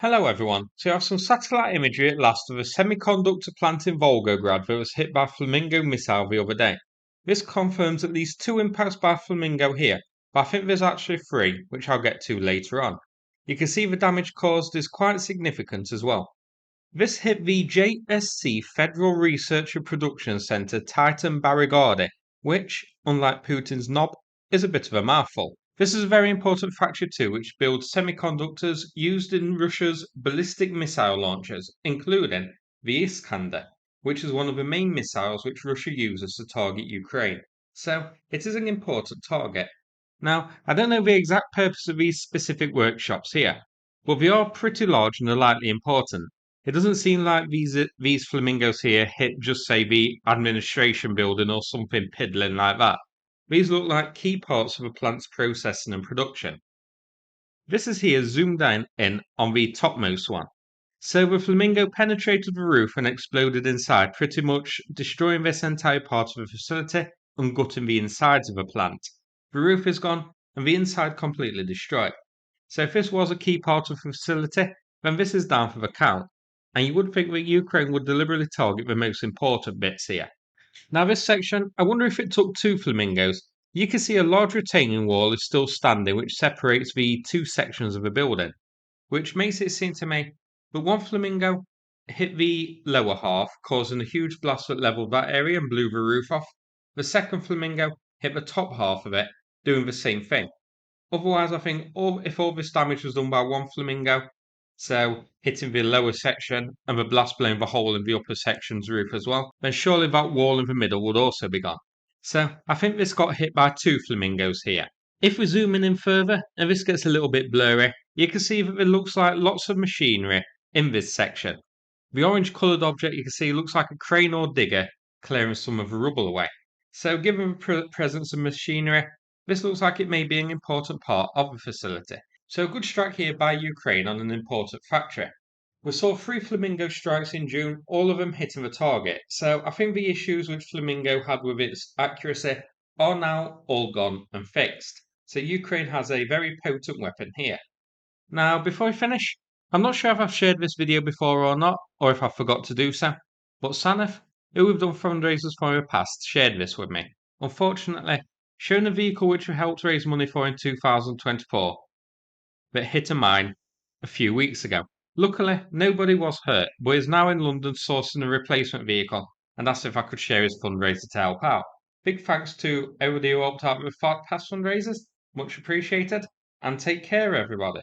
Hello everyone. So you have some satellite imagery at last of a semiconductor plant in Volgograd that was hit by a Flamingo missile the other day. This confirms at least two impacts by a Flamingo here, but I think there's actually three, which I'll get to later on. You can see the damage caused is quite significant as well. This hit the JSC Federal Research and Production Center Titan-Barrikady, which, unlike Putin's knob, is a bit of a mouthful. This is a very important factory too, which builds semiconductors used in Russia's ballistic missile launchers, including the Iskander, which is one of the main missiles which Russia uses to target Ukraine. So it is an important target. Now, I don't know the exact purpose of these specific workshops here, but they are pretty large and are likely important. It doesn't seem like these flamingos here hit just say the administration building or something piddling like that. These look like key parts of a plant's processing and production. This is here zoomed in on the topmost one. So the flamingo penetrated the roof and exploded inside, pretty much destroying this entire part of the facility and gutting the insides of the plant. The roof is gone and the inside completely destroyed. So if this was a key part of the facility, then this is down for the count. And you would think that Ukraine would deliberately target the most important bits here. Now this section, I wonder if it took two flamingos. You can see a large retaining wall is still standing which separates the two sections of the building, which makes it seem to me that one flamingo hit the lower half, causing a huge blast that leveled that area and blew the roof off. The second flamingo hit the top half of it, doing the same thing. Otherwise, I think if all this damage was done by one flamingo, so hitting the lower section and the blast blowing the hole in the upper section's roof as well, then surely that wall in the middle would also be gone. So I think this got hit by two flamingos here. If we zoom in further, and this gets a little bit blurry, you can see that it looks like lots of machinery in this section. The orange coloured object you can see looks like a crane or digger clearing some of the rubble away. So given the presence of machinery, this looks like it may be an important part of the facility. So a good strike here by Ukraine on an important factory. We saw three Flamingo strikes in June, all of them hitting the target. So I think the issues which Flamingo had with its accuracy are now all gone and fixed. So Ukraine has a very potent weapon here. Now, before we finish, I'm not sure if I've shared this video before or not, or if I forgot to do so, but Sanath, who we've done fundraisers for in the past, shared this with me. Unfortunately, showing a vehicle which we helped raise money for in 2024, that hit a mine a few weeks ago. Luckily, nobody was hurt, but is now in London sourcing a replacement vehicle and asked if I could share his fundraiser to help out. Big thanks to everybody who helped out with past fundraisers, much appreciated, and take care, everybody.